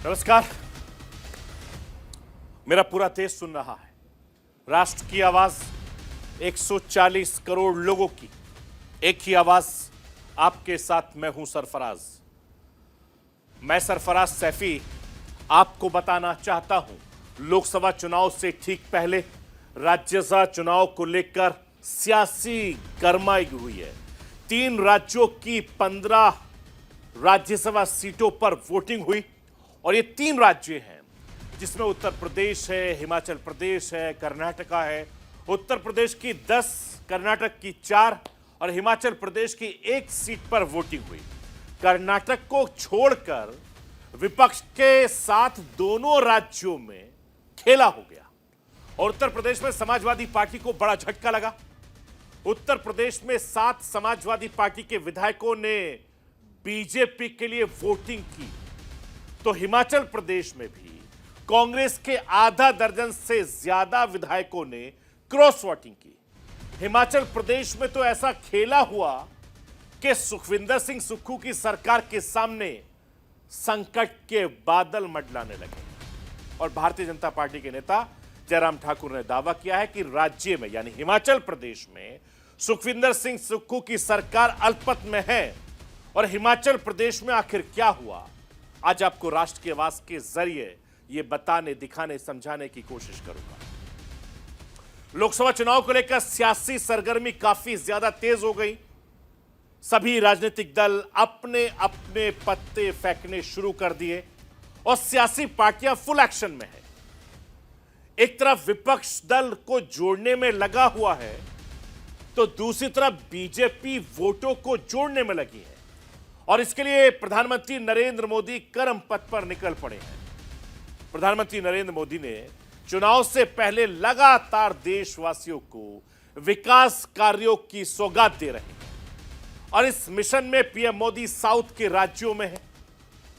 नमस्कार। मेरा पूरा देश सुन रहा है। राष्ट्र की आवाज 140 करोड़ लोगों की एक ही आवाज। आपके साथ मैं हूं सरफराज। मैं सरफराज सैफी आपको बताना चाहता हूं, लोकसभा चुनाव से ठीक पहले राज्यसभा चुनाव को लेकर सियासी गरमाई हुई है। 3 राज्यों की 15 राज्यसभा सीटों पर वोटिंग हुई और ये 3 राज्य हैं जिसमें उत्तर प्रदेश है, हिमाचल प्रदेश है, कर्नाटका है। उत्तर प्रदेश की 10, कर्नाटक की 4 और हिमाचल प्रदेश की 1 सीट पर वोटिंग हुई। कर्नाटक को छोड़कर विपक्ष के साथ दोनों राज्यों में खेला हो गया और उत्तर प्रदेश में समाजवादी पार्टी को बड़ा झटका लगा। उत्तर प्रदेश में 7 समाजवादी पार्टी के विधायकों ने बीजेपी के लिए वोटिंग की, तो हिमाचल प्रदेश में भी कांग्रेस के आधा दर्जन से ज्यादा विधायकों ने क्रॉस वोटिंग की। हिमाचल प्रदेश में तो ऐसा खेला हुआ कि सुखविंदर सिंह सुक्खू की सरकार के सामने संकट के बादल मंडलाने लगे और भारतीय जनता पार्टी के नेता जयराम ठाकुर ने दावा किया है कि राज्य में यानी हिमाचल प्रदेश में सुखविंदर सिंह सुक्खू की सरकार अल्पमत में है। और हिमाचल प्रदेश में आखिर क्या हुआ, आज आपको राष्ट्र की आवाज के जरिए यह बताने, दिखाने, समझाने की कोशिश करूंगा। लोकसभा चुनाव को लेकर सियासी सरगर्मी काफी ज्यादा तेज हो गई। सभी राजनीतिक दल अपने अपने पत्ते फेंकने शुरू कर दिए और सियासी पार्टियां फुल एक्शन में है। एक तरफ विपक्ष दल को जोड़ने में लगा हुआ है तो दूसरी तरफ बीजेपी वोटों को जोड़ने में लगी है और इसके लिए प्रधानमंत्री नरेंद्र मोदी कर्म पथ पर निकल पड़े हैं। प्रधानमंत्री नरेंद्र मोदी ने चुनाव से पहले लगातार देशवासियों को विकास कार्यों की सौगात दे रहे हैं और इस मिशन में पीएम मोदी साउथ के राज्यों में है।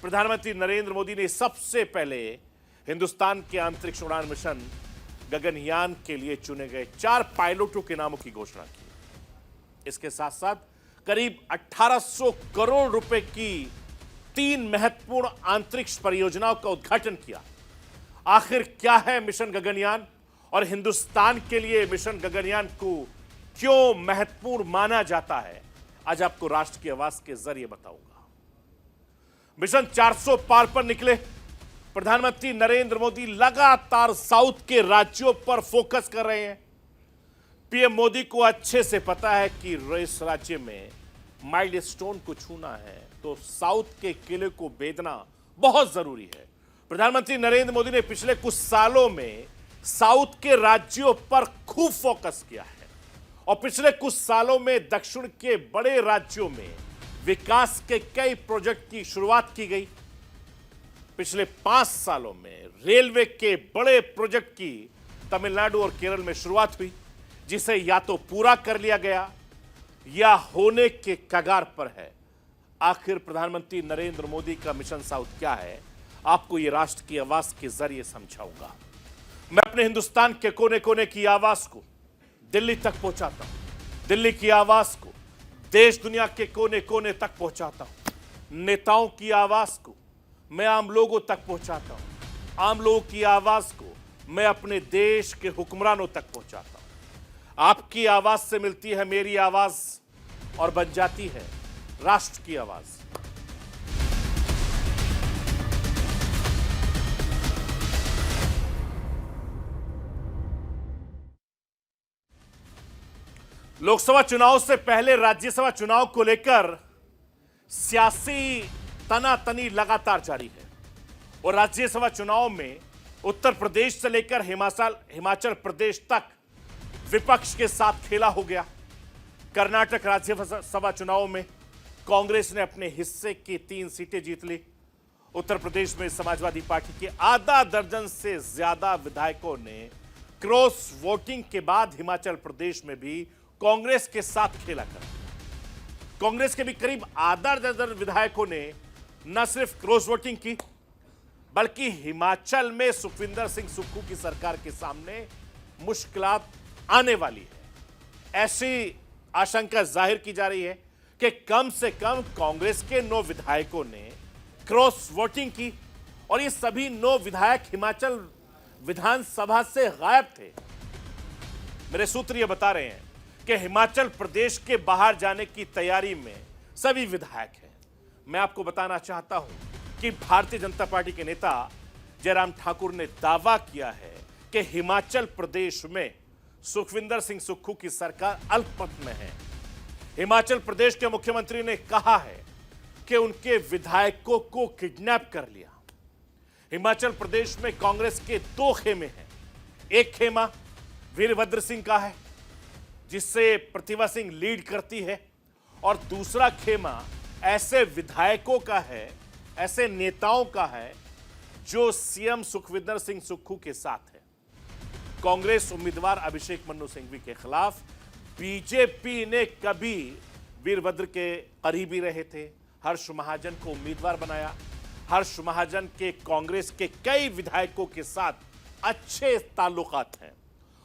प्रधानमंत्री नरेंद्र मोदी ने सबसे पहले हिंदुस्तान के अंतरिक्ष उड़ान मिशन गगनयान के लिए चुने गए 4 पायलटों के नामों की घोषणा की। इसके साथ साथ करीब 1800 करोड़ रुपए की 3 महत्वपूर्ण अंतरिक्ष परियोजनाओं का उद्घाटन किया। आखिर क्या है मिशन गगनयान और हिंदुस्तान के लिए मिशन गगनयान को क्यों महत्वपूर्ण माना जाता है, आज आपको राष्ट्र की आवाज के जरिए बताऊंगा। मिशन 400 पार पर निकले। प्रधानमंत्री नरेंद्र मोदी लगातार साउथ के राज्यों पर फोकस कर रहे हैं। पीएम मोदी को अच्छे से पता है कि इस राज्य में माइलस्टोन को छूना है तो साउथ के किले को भेदना बहुत जरूरी है। प्रधानमंत्री नरेंद्र मोदी ने पिछले कुछ सालों में साउथ के राज्यों पर खूब फोकस किया है और पिछले कुछ सालों में दक्षिण के बड़े राज्यों में विकास के कई प्रोजेक्ट की शुरुआत की गई। पिछले 5 सालों में रेलवे के बड़े प्रोजेक्ट की तमिलनाडु और केरल में शुरुआत हुई, जिसे या तो पूरा कर लिया गया या होने के कगार पर है। आखिर प्रधानमंत्री नरेंद्र मोदी का मिशन साउथ क्या है, आपको यह राष्ट्र की आवाज के जरिए समझाऊंगा। मैं अपने हिंदुस्तान के कोने कोने की आवाज को दिल्ली तक पहुंचाता हूं, दिल्ली की आवाज को देश दुनिया के कोने कोने तक पहुंचाता हूं। नेताओं की आवाज को मैं आम लोगों तक पहुंचाता हूं, आम लोगों की आवाज को मैं अपने देश के हुक्मरानों तक पहुंचाता हूं। आपकी आवाज से मिलती है मेरी आवाज और बन जाती है राष्ट्र की आवाज। लोकसभा चुनाव से पहले राज्यसभा चुनाव को लेकर सियासी तनातनी लगातार जारी है और राज्यसभा चुनाव में उत्तर प्रदेश से लेकर हिमाचल प्रदेश तक विपक्ष के साथ खेला हो गया। कर्नाटक राज्यसभा चुनाव में कांग्रेस ने अपने हिस्से की 3 सीटें जीत ली। उत्तर प्रदेश में समाजवादी पार्टी के आधा दर्जन से ज्यादा विधायकों ने क्रॉस वोटिंग के बाद हिमाचल प्रदेश में भी कांग्रेस के साथ खेला कर कांग्रेस के भी करीब आधा दर्जन विधायकों ने न सिर्फ क्रॉस वोटिंग की बल्कि हिमाचल में सुखविंदर सिंह सुक्खू की सरकार के सामने मुश्किलात आने वाली है, ऐसी आशंका जाहिर की जा रही है कि कम से कम कांग्रेस के 9 विधायकों ने क्रॉस वोटिंग की और ये सभी 9 विधायक हिमाचल विधानसभा से गायब थे। मेरे सूत्र ये बता रहे हैं कि हिमाचल प्रदेश के बाहर जाने की तैयारी में सभी विधायक हैं। मैं आपको बताना चाहता हूं कि भारतीय जनता पार्टी के नेता जयराम ठाकुर ने दावा किया है कि हिमाचल प्रदेश में सुखविंदर सिंह सुक्खू की सरकार अल्पमत में है। हिमाचल प्रदेश के मुख्यमंत्री ने कहा है कि उनके विधायकों को किडनैप कर लिया। हिमाचल प्रदेश में कांग्रेस के 2 खेमे हैं। एक खेमा वीरभद्र सिंह का है, जिससे प्रतिभा सिंह लीड करती है, और दूसरा खेमा ऐसे विधायकों का है, ऐसे नेताओं का है जो सीएम सुखविंदर सिंह सुक्खू के साथ है। कांग्रेस उम्मीदवार अभिषेक मन्नू सिंघवी के खिलाफ बीजेपी ने कभी वीरभद्र के करीबी रहे थे, हर्ष महाजन को उम्मीदवार बनाया। हर्ष महाजन के कांग्रेस के कई विधायकों के साथ अच्छे ताल्लुकात हैं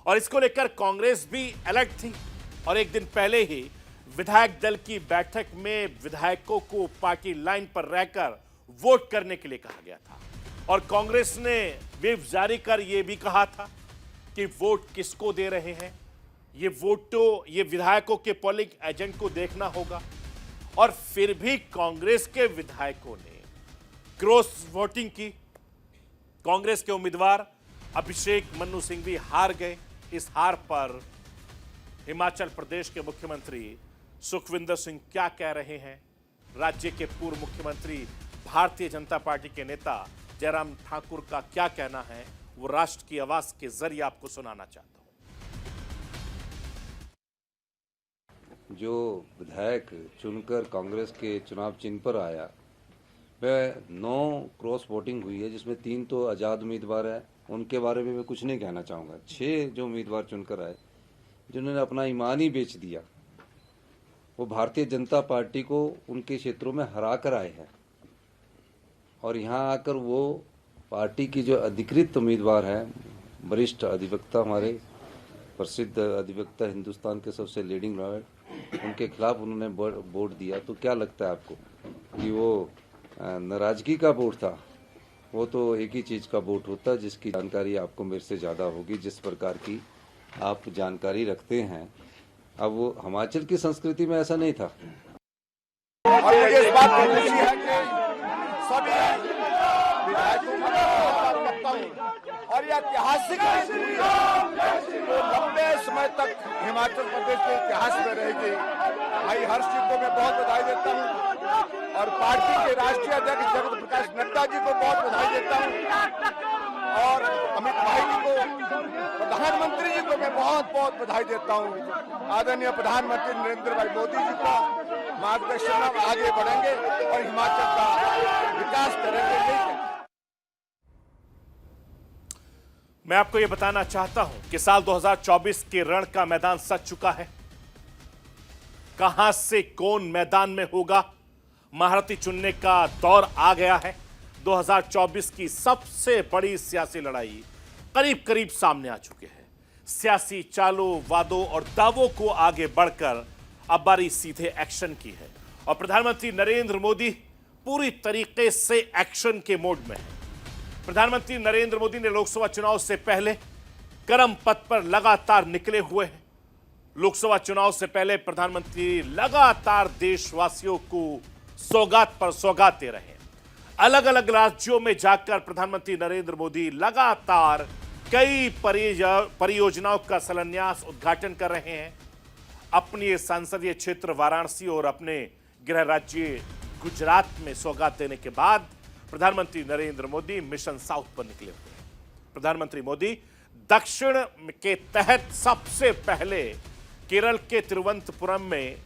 और इसको लेकर कांग्रेस भी अलर्ट थी। और एक दिन पहले ही विधायक दल की बैठक में विधायकों को पार्टी लाइन पर रहकर वोट करने के लिए कहा गया था और कांग्रेस ने व्हिप जारी कर यह भी कहा था कि वोट किसको दे रहे हैं, ये वोट तो ये विधायकों के पोलिंग एजेंट को देखना होगा। और फिर भी कांग्रेस के विधायकों ने क्रॉस वोटिंग की। कांग्रेस के उम्मीदवार अभिषेक मन्नू सिंघवी हार गए। इस हार पर हिमाचल प्रदेश के मुख्यमंत्री सुखविंदर सिंह क्या कह रहे हैं, राज्य के पूर्व मुख्यमंत्री भारतीय जनता पार्टी के नेता जयराम ठाकुर का क्या कहना है, वो राष्ट्र की आवाज के जरिए आपको सुनाना चाहता हूं। जो विधायक चुनकर कांग्रेस के चुनाव चिन्ह पर आया वह 9 क्रॉस वोटिंग हुई है, जिसमें 3 तो आज़ाद उम्मीदवार है। उनके बारे में मैं कुछ नहीं कहना चाहूँगा। 6 जो उम्मीदवार चुनकर आए जिन्होंने अपना ईमान ही बेच दिया, वो भारतीय जनता पार्टी को उनके क्षेत्रों में हरा कर आए हैं और यहाँ आकर वो पार्टी की जो अधिकृत उम्मीदवार हैं, वरिष्ठ अधिवक्ता, हमारे प्रसिद्ध अधिवक्ता, हिंदुस्तान के सबसे लीडिंग लॉयर, उनके खिलाफ उन्होंने वोट दिया। तो क्या लगता है आपको कि वो नाराजगी का वोट था? वो तो एक ही चीज़ का वोट होता है जिसकी जानकारी आपको मेरे से ज़्यादा होगी, जिस प्रकार की आप जानकारी रखते हैं। अब वो हिमाचल की संस्कृति में ऐसा नहीं था। और मुझे इस बात की खुशी है कि सभी विधायकों और ये ऐतिहासिक तो लंबे समय तक हिमाचल प्रदेश के इतिहास में रहेगी। भाई हर्ष जी को मैं बहुत बधाई देता हूँ और पार्टी के राष्ट्रीय अध्यक्ष जगत प्रकाश नड्डा जी को बहुत बधाई देता हूँ और अमित भाई जी को, प्रधानमंत्री जी को मैं बहुत बहुत बधाई देता हूँ। आदरणीय प्रधानमंत्री नरेंद्र भाई मोदी जी का मार्गदर्शन में आगे बढ़ेंगे और हिमाचल का विकास करेंगे। मैं आपको यह बताना चाहता हूं कि साल 2024 के रण का मैदान सज चुका है। कहां से कौन मैदान में होगा, महारथी चुनने का दौर आ गया है। 2024 की सबसे बड़ी सियासी लड़ाई करीब करीब सामने आ चुकी है। सियासी चालों, वादों और दावों को आगे बढ़कर अब बारी सीधे एक्शन की है और प्रधानमंत्री नरेंद्र मोदी पूरी तरीके से एक्शन के मोड में है। प्रधानमंत्री नरेंद्र मोदी ने लोकसभा चुनाव से पहले कर्म पथ पर लगातार निकले हुए हैं। लोकसभा चुनाव से पहले प्रधानमंत्री लगातार देशवासियों को सौगात पर सौगात दे रहे हैं। अलग अलग राज्यों में जाकर प्रधानमंत्री नरेंद्र मोदी लगातार कई परियोजनाओं का शिलान्यास, उद्घाटन कर रहे हैं। अपने संसदीय क्षेत्र वाराणसी और अपने गृह राज्य गुजरात में सौगात देने के बाद प्रधानमंत्री नरेंद्र मोदी मिशन साउथ पर निकले हुए हैं। प्रधानमंत्री मोदी दक्षिण के तहत सबसे पहले केरल के तिरुवनंतपुरम में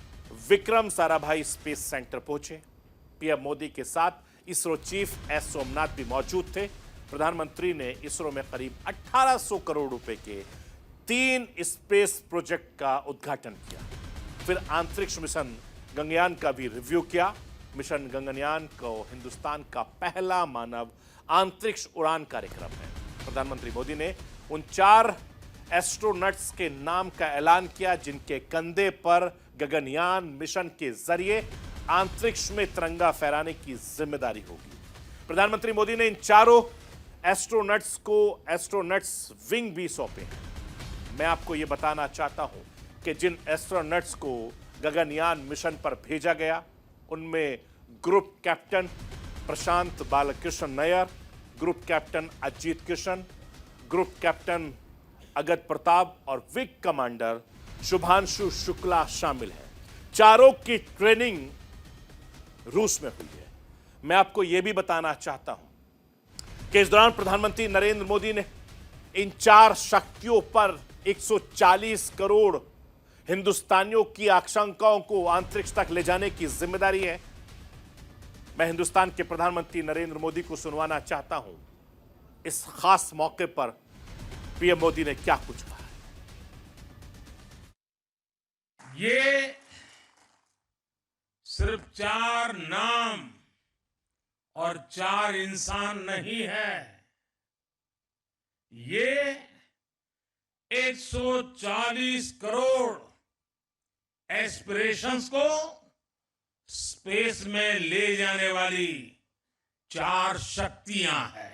विक्रम साराभाई स्पेस सेंटर पहुंचे। पीएम मोदी के साथ इसरो चीफ एस सोमनाथ भी मौजूद थे। प्रधानमंत्री ने इसरो में करीब 1800 करोड़ रुपए के 3 स्पेस प्रोजेक्ट का उद्घाटन किया। फिर अंतरिक्ष मिशन गगनयान का भी रिव्यू किया। मिशन गगनयान को हिंदुस्तान का पहला मानव अंतरिक्ष उड़ान कार्यक्रम है। प्रधानमंत्री मोदी ने उन 4 एस्ट्रोनट्स के नाम का ऐलान किया जिनके कंधे पर गगनयान मिशन के जरिए अंतरिक्ष में तिरंगा फहराने की जिम्मेदारी होगी। प्रधानमंत्री मोदी ने इन चारों एस्ट्रोनट्स को एस्ट्रोनट्स विंग भी सौंपे हैं। मैं आपको यह बताना चाहता हूं कि जिन एस्ट्रोनट्स को गगनयान मिशन पर भेजा गया उनमें group captain Prashant Balakrishna Nair, group captain Ajit Kishan, group captain Angad Pratap और विंग कमांडर शुभांशु शुक्ला शामिल हैं। चारों की ट्रेनिंग रूस में हुई है। मैं आपको यह भी बताना चाहता हूं कि इस दौरान प्रधानमंत्री नरेंद्र मोदी ने इन चार शक्तियों पर 140 करोड़ हिंदुस्तानियों की आकांक्षाओं को अंतरिक्ष तक ले जाने की जिम्मेदारी है। मैं हिंदुस्तान के प्रधानमंत्री नरेंद्र मोदी को सुनवाना चाहता हूं इस खास मौके पर पीएम मोदी ने क्या कुछ कहा। ये सिर्फ 4 नाम और 4 इंसान नहीं है, ये 140 करोड़ एस्पिरेशंस को स्पेस में ले जाने वाली 4 शक्तियां हैं।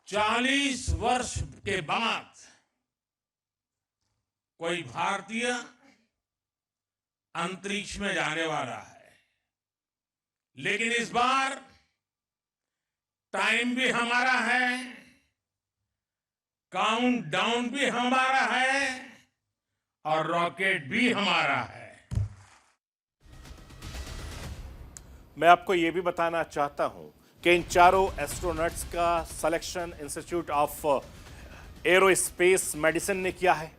चालीस वर्ष के बाद कोई भारतीय अंतरिक्ष में जाने वाला है, लेकिन इस बार टाइम भी हमारा है, काउंट डाउन भी हमारा है और रॉकेट भी हमारा है। मैं आपको यह भी बताना चाहता हूं कि इन चारों एस्ट्रोनट्स का selection institute of aerospace medicine ने किया है।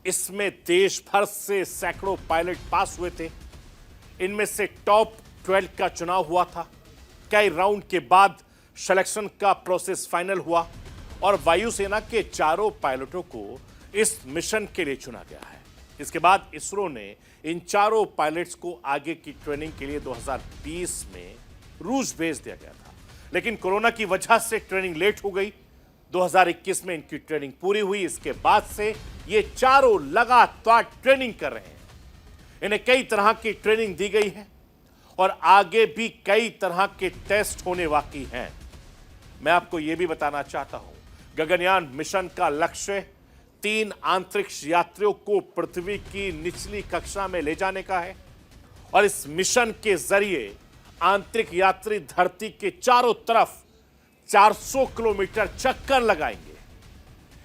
इसमें देश भर से सैकड़ों पायलट पास हुए थे। इनमें से टॉप 12 का चुनाव हुआ था। कई राउंड के बाद सिलेक्शन का प्रोसेस फाइनल हुआ और वायुसेना के चारों पायलटों को इस मिशन के लिए चुना गया है। इसके बाद इसरो ने इन चारों पायलट्स को आगे की ट्रेनिंग के लिए 2020 में रूस भेज दिया गया था, लेकिन कोरोना की वजह से ट्रेनिंग लेट हो गई। 2021 में इनकी ट्रेनिंग पूरी हुई। इसके बाद से ये चारों लगातार ट्रेनिंग कर रहे हैं। इन्हें कई तरह की ट्रेनिंग दी गई है और आगे भी कई तरह के टेस्ट होने बाकी हैं। मैं आपको यह भी बताना चाहता हूं, गगनयान मिशन का लक्ष्य 3 अंतरिक्ष यात्रियों को पृथ्वी की निचली कक्षा में ले जाने का है और इस मिशन के जरिए आंतरिक यात्री धरती के चारों तरफ 400 किलोमीटर चक्कर लगाएंगे।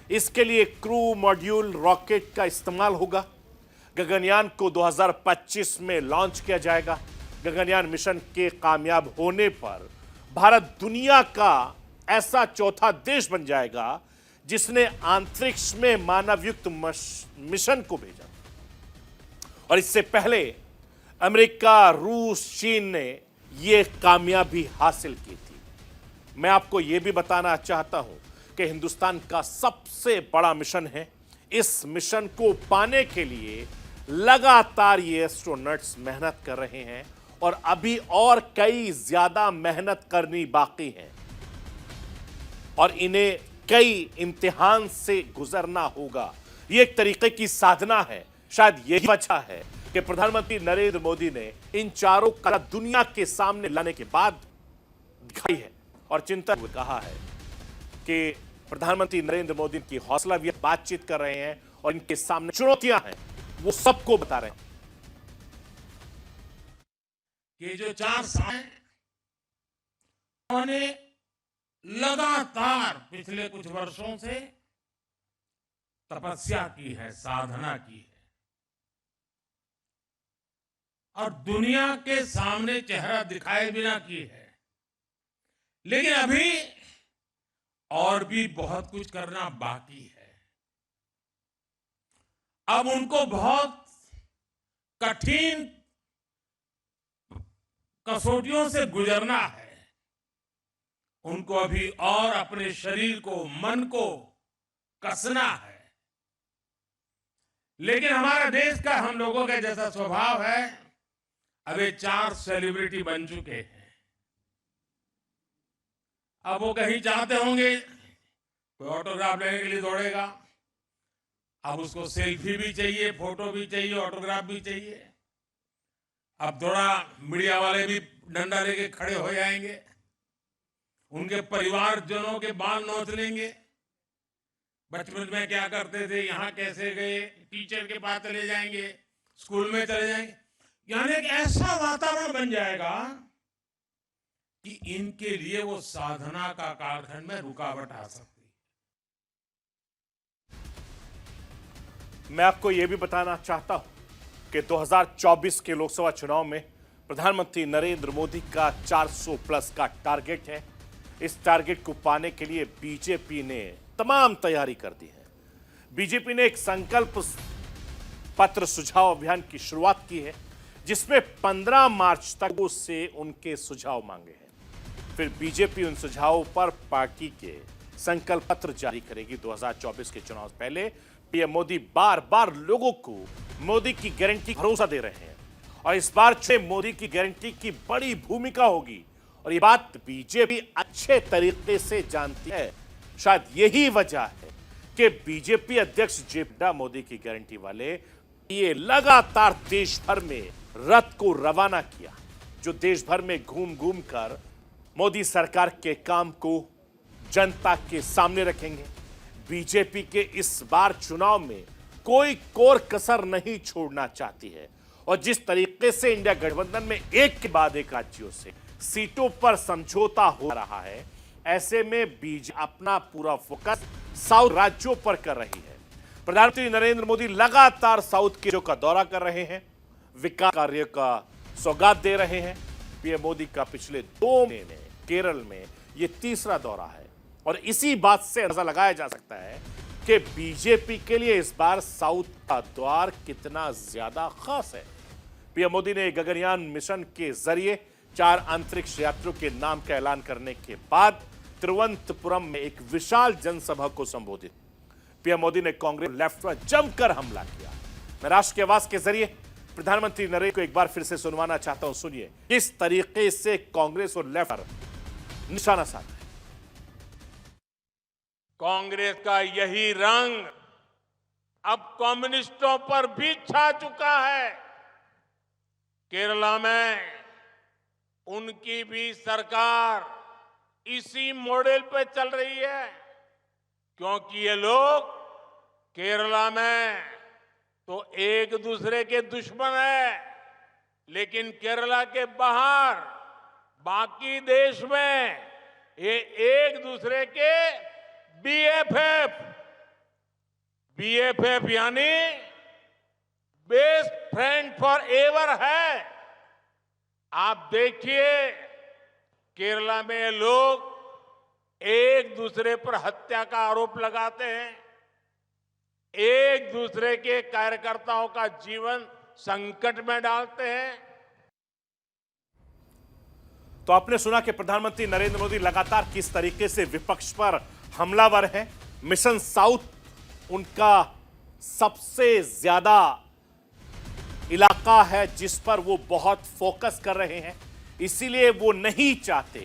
इसके लिए क्रू मॉड्यूल रॉकेट का इस्तेमाल होगा। गगनयान को 2025 में लॉन्च किया जाएगा। गगनयान मिशन के कामयाब होने पर भारत दुनिया का ऐसा चौथा देश बन जाएगा जिसने अंतरिक्ष में मानवयुक्त मिशन को भेजा। और इससे पहले अमेरिका, रूस, चीन ने यह कामयाबी हासिल की थी। मैं आपको यह भी बताना चाहता हूं कि हिंदुस्तान का सबसे बड़ा मिशन है। इस मिशन को पाने के लिए लगातार ये एस्ट्रोनट्स मेहनत कर रहे हैं और अभी और कई ज्यादा मेहनत करनी बाकी है और इन्हें कई इम्तिहान से गुजरना होगा। यह एक तरीके की साधना है। शायद यही वजह है कि प्रधानमंत्री नरेंद्र मोदी ने इन चारों का दुनिया के सामने लाने के बाद दिखाई है और चिंतन में कहा है कि प्रधानमंत्री नरेंद्र मोदी की हौसला भी बातचीत कर रहे हैं और इनके सामने चुनौतियां हैं वो सबको बता रहे हैं कि जो 4 साल उन्होंने लगातार पिछले कुछ वर्षों से तपस्या की है, साधना की है और दुनिया के सामने चेहरा दिखाए बिना की है। लेकिन अभी और भी बहुत कुछ करना बाकी है। अब उनको बहुत कठिन कसौटियों से गुजरना है। उनको अभी और अपने शरीर को, मन को कसना है। लेकिन हमारा देश का, हम लोगों का जैसा स्वभाव है, अब ये 4 सेलिब्रिटी बन चुके हैं। अब वो कहीं जाते होंगे, कोई ऑटोग्राफ लेने के लिए दौड़ेगा, अब उसको सेल्फी भी चाहिए, फोटो भी चाहिए, ऑटोग्राफ भी चाहिए। अब थोड़ा मीडिया वाले भी डंडा लेके खड़े हो जाएंगे, उनके परिवारजनों के बाल नोच लेंगे। बचपन में क्या करते थे, यहाँ कैसे गए, टीचर के पास चले जाएंगे, स्कूल में चले जाएंगे। यानी एक ऐसा वातावरण बन जाएगा कि इनके लिए वो साधना का कालखंड में रुकावट आ सकती है। मैं आपको यह भी बताना चाहता हूं कि 2024 के लोकसभा चुनाव में प्रधानमंत्री नरेंद्र मोदी का 400 प्लस का टारगेट है। इस टारगेट को पाने के लिए बीजेपी ने तमाम तैयारी कर दी है। बीजेपी ने एक संकल्प पत्र सुझाव अभियान की शुरुआत की है, जिसमें 15 मार्च तक उससे उनके सुझाव मांगे हैं। फिर बीजेपी उन सुझावों पर पार्टी के संकल्प पत्र जारी करेगी। 2024 के चुनाव से पहले पीएम मोदी बार बार लोगों को मोदी की गारंटी भरोसा दे रहे हैं और इस बार मोदी की गारंटी की बड़ी भूमिका होगी और ये बात बीजेपी अच्छे तरीके से जानती है। शायद यही वजह है कि बीजेपी अध्यक्ष नड्डा मोदी की गारंटी वाले ये लगातार देश भर में रथ को रवाना किया, जो देश भर में घूम घूम कर मोदी सरकार के काम को जनता के सामने रखेंगे। बीजेपी के इस बार चुनाव में कोई कोर कसर नहीं छोड़ना चाहती है और जिस तरीके से इंडिया गठबंधन में एक के बाद एक राज्यों से सीटों पर समझौता हो रहा है, ऐसे में बीजेपी अपना पूरा फोकस साउथ राज्यों पर कर रही है। प्रधानमंत्री नरेंद्र मोदी लगातार साउथ के का दौरा कर रहे हैं, विकास कार्य का सौगात दे रहे हैं। पीएम मोदी का पिछले 2 महीने केरल में यह तीसरा दौरा है और इसी बात से अंदाजा लगाया जा सकता है कि बीजेपी के लिए इस बार साउथ का द्वार कितना ज्यादा खास है। पीएम मोदी ने गगनयान मिशन के जरिए 4 अंतरिक्ष यात्रियों के नाम का ऐलान करने के बाद तिरुवनंतपुरम में एक विशाल जनसभा को संबोधित। पीएम मोदी ने कांग्रेस लेफ्ट पर जमकर हमला किया। मैं राष्ट्र की आवाज के जरिए प्रधानमंत्री नरेंद्र को एक बार फिर से सुनवाना चाहता हूं, सुनिए किस तरीके से कांग्रेस और लेफ्ट पर निशाना साधा। कांग्रेस का यही रंग अब कम्युनिस्टों पर भी छा चुका है। केरला में उनकी भी सरकार इसी मॉडल पे चल रही है, क्योंकि ये लोग केरला में तो एक दूसरे के दुश्मन है, लेकिन केरला के बाहर बाकी देश में ये एक दूसरे के बीएफएफ यानी बेस्ट फ्रेंड फॉर एवर है। आप देखिए केरला में ये लोग एक दूसरे पर हत्या का आरोप लगाते हैं, एक दूसरे के कार्यकर्ताओं का जीवन संकट में डालते हैं। तो आपने सुना कि प्रधानमंत्री नरेंद्र मोदी लगातार किस तरीके से विपक्ष पर हमलावर हैं। मिशन साउथ उनका सबसे ज्यादा इलाका है जिस पर वो बहुत फोकस कर रहे हैं, इसीलिए वो नहीं चाहते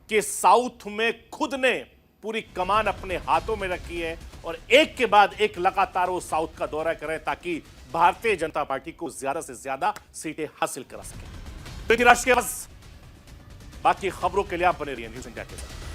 कि साउथ में खुद ने पूरी कमान अपने हाथों में रखी है और एक के बाद एक लगातार वो साउथ का दौरा करें ताकि भारतीय जनता पार्टी को ज्यादा से ज्यादा सीटें हासिल करा सके। तो राष्ट्र के पास बाकी खबरों के लिए आप बने रहिए न्यूज़ इंडिया के साथ।